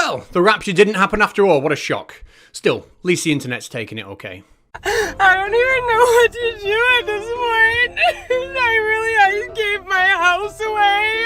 Well, the rapture didn't happen after all. What a shock. Still, at least the internet's taking it okay. I don't even know what to do at this point. I gave my house away.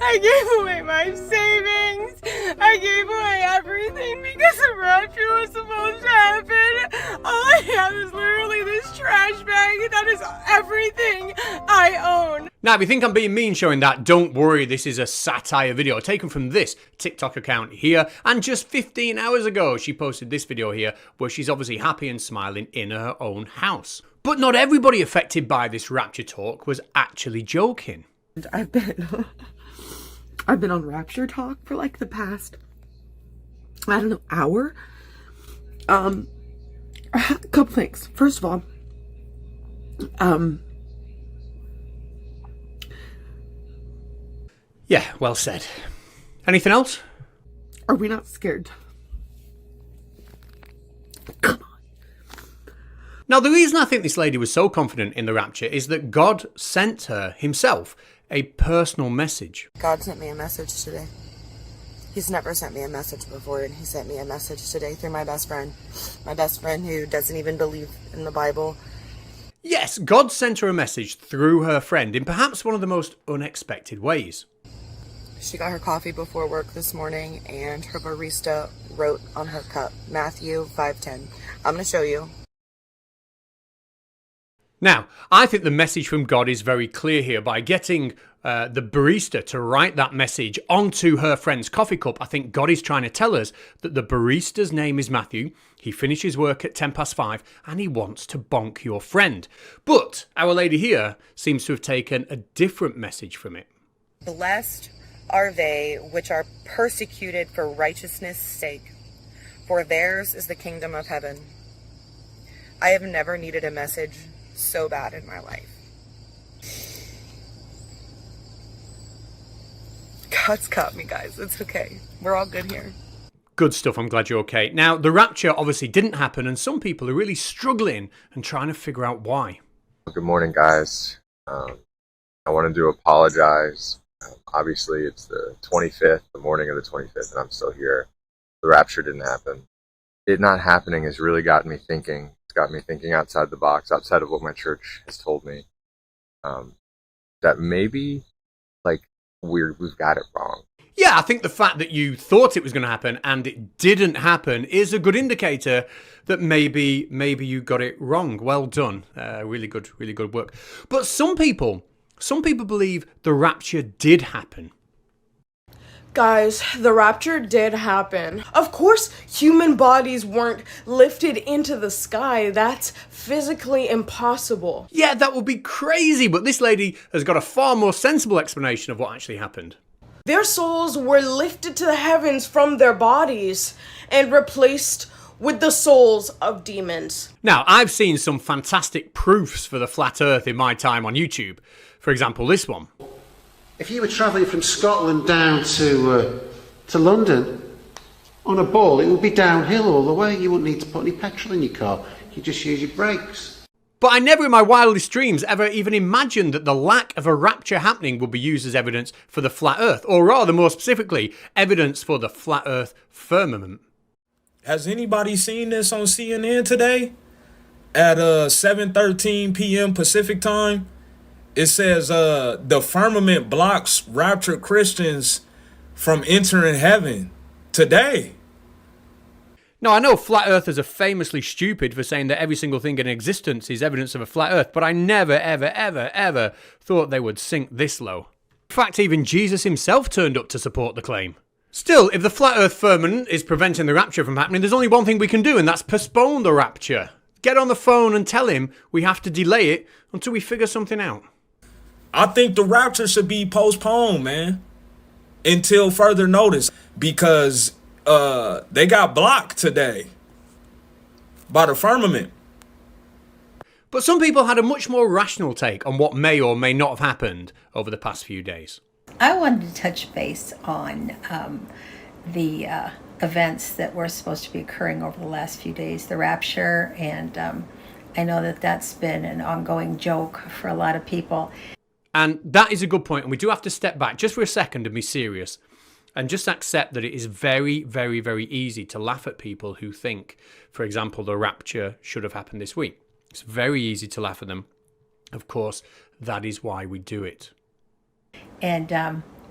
I gave away my savings. I gave away everything because the rapture was supposed to happen. All I have is literally this trash bag. That is everything I own. Now, if you think I'm being mean showing that, don't worry, this is a satire video taken from this TikTok account here, and just 15 hours ago she posted this video here where she's obviously happy and smiling in her own house. But not everybody affected by this rapture talk was actually joking. I've been on rapture talk for like the past, I don't know, hour. A couple things. First of all, yeah, well said. Anything else? Are we not scared? Come on. Now, the reason I think this lady was so confident in the rapture is that God sent her himself a personal message. God sent me a message today. He's never sent me a message before, and he sent me a message today through my best friend. My best friend who doesn't even believe in the Bible. Yes, God sent her a message through her friend in perhaps one of the most unexpected ways. She got her coffee before work this morning, and her barista wrote on her cup, Matthew 5:10. I'm going to show you. Now, I think the message from God is very clear here. By getting the barista to write that message onto her friend's coffee cup, I think God is trying to tell us that the barista's name is Matthew, he finishes work at 5:10, and he wants to bonk your friend. But Our Lady here seems to have taken a different message from it. Blessed are they which are persecuted for righteousness' sake, for theirs is the kingdom of heaven. I have never needed a message so bad in my life. God's got me, guys. It's okay. We're all good here. Good stuff. I'm glad you're okay. Now, the rapture obviously didn't happen, and some people are really struggling and trying to figure out why. Good morning, guys. I wanted to apologize. Obviously, it's the 25th, the morning of the 25th, and I'm still here. The rapture didn't happen. It not happening has really gotten me thinking. It's got me thinking outside the box, outside of what my church has told me. That maybe, we've got it wrong. Yeah, I think the fact that you thought it was going to happen and it didn't happen is a good indicator that maybe you got it wrong. Well done. Really good work. But some people believe the rapture did happen. Guys, the rapture did happen. Of course, human bodies weren't lifted into the sky. That's physically impossible. Yeah, that would be crazy, but this lady has got a far more sensible explanation of what actually happened. Their souls were lifted to the heavens from their bodies and replaced with the souls of demons. Now, I've seen some fantastic proofs for the flat earth in my time on YouTube. For example, this one. If you were travelling from Scotland down to London on a ball, it would be downhill all the way. You wouldn't need to put any petrol in your car. You just use your brakes. But I never in my wildest dreams ever even imagined that the lack of a rapture happening would be used as evidence for the flat earth, or rather, more specifically, evidence for the flat earth firmament. Has anybody seen this on CNN today? At 7:13 p.m. Pacific time? It says the firmament blocks raptured Christians from entering heaven today. Now, I know flat earthers are famously stupid for saying that every single thing in existence is evidence of a flat earth, but I never, ever thought they would sink this low. In fact, even Jesus himself turned up to support the claim. Still, if the flat earth firmament is preventing the rapture from happening, there's only one thing we can do, and that's postpone the rapture. Get on the phone and tell him we have to delay it until we figure something out. I think the rapture should be postponed, man, until further notice, because they got blocked today by the firmament. But some people had a much more rational take on what may or may not have happened over the past few days. I wanted to touch base on the events that were supposed to be occurring over the last few days, the rapture, and I know that that's been an ongoing joke for a lot of people. And that is a good point, and we do have to step back just for a second and be serious. And just accept that it is very, very, very easy to laugh at people who think, for example, the rapture should have happened this week. It's very easy to laugh at them. Of course, that is why we do it. And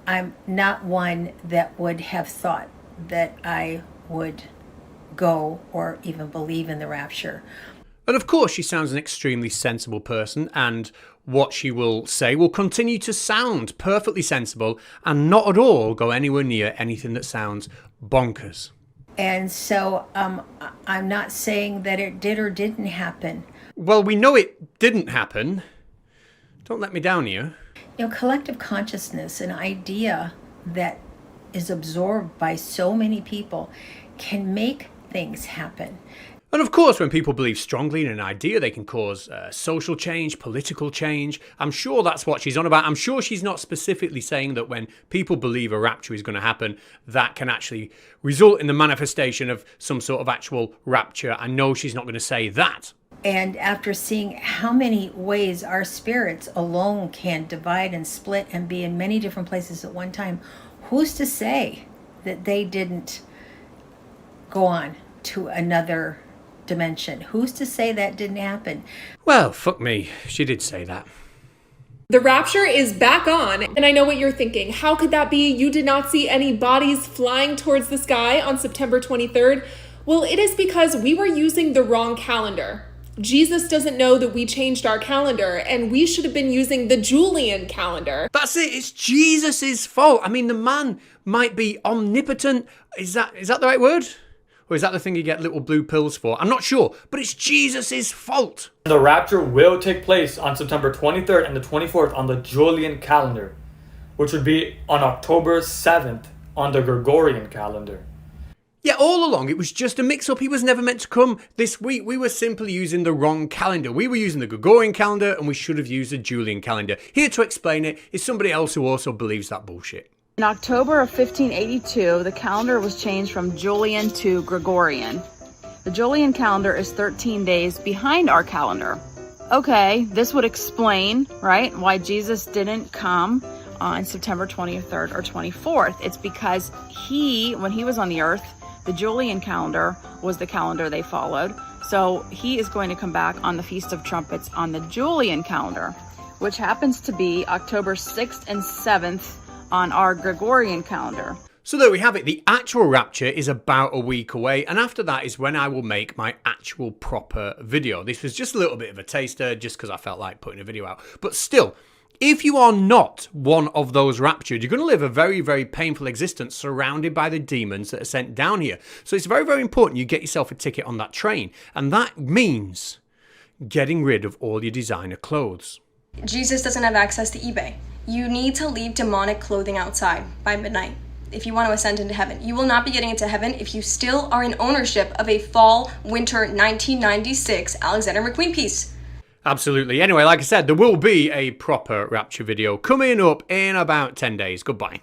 I'm not one that would have thought that I would go or even believe in the rapture. And of course, she sounds an extremely sensible person, and what she will say will continue to sound perfectly sensible and not at all go anywhere near anything that sounds bonkers. And so I'm not saying that it did or didn't happen. Well, we know it didn't happen. Don't let me down here. You know, collective consciousness, an idea that is absorbed by so many people, can make things happen. And of course, when people believe strongly in an idea, they can cause social change, political change. I'm sure that's what she's on about. I'm sure she's not specifically saying that when people believe a rapture is going to happen, that can actually result in the manifestation of some sort of actual rapture. I know she's not going to say that. And after seeing how many ways our spirits alone can divide and split and be in many different places at one time, who's to say that they didn't go on to another dimension? Who's to say that didn't happen? Well, fuck me. She did say that. The rapture is back on, and I know what you're thinking. How could that be? You did not see any bodies flying towards the sky on September 23rd. Well, it is because we were using the wrong calendar. Jesus doesn't know that we changed our calendar, and we should have been using the Julian calendar. That's it. It's Jesus's fault. I mean, the man might be omnipotent. Is that the right word? Or is that the thing you get little blue pills for? I'm not sure, but it's Jesus's fault. The rapture will take place on September 23rd and the 24th on the Julian calendar, which would be on October 7th on the Gregorian calendar. Yeah, all along, it was just a mix-up. He was never meant to come this week. We were simply using the wrong calendar. We were using the Gregorian calendar, and we should have used the Julian calendar. Here to explain it is somebody else who also believes that bullshit. In October of 1582, the calendar was changed from Julian to Gregorian. The Julian calendar is 13 days behind our calendar. Okay, this would explain, right, why Jesus didn't come on September 23rd or 24th. It's because when he was on the earth, the Julian calendar was the calendar they followed. So he is going to come back on the Feast of Trumpets on the Julian calendar, which happens to be October 6th and 7th on our Gregorian calendar. So there we have it. The actual rapture is about a week away, and after that is when I will make my actual proper video. This was just a little bit of a taster, just because I felt like putting a video out. But still, if you are not one of those raptured, you're going to live a very, very painful existence surrounded by the demons that are sent down here. So it's very, very important you get yourself a ticket on that train. And that means getting rid of all your designer clothes. Jesus doesn't have access to eBay. You need to leave demonic clothing outside by midnight if you want to ascend into heaven. You will not be getting into heaven if you still are in ownership of a fall/winter 1996 Alexander McQueen piece. Absolutely. Anyway, like I said, there will be a proper rapture video coming up in about 10 days. Goodbye.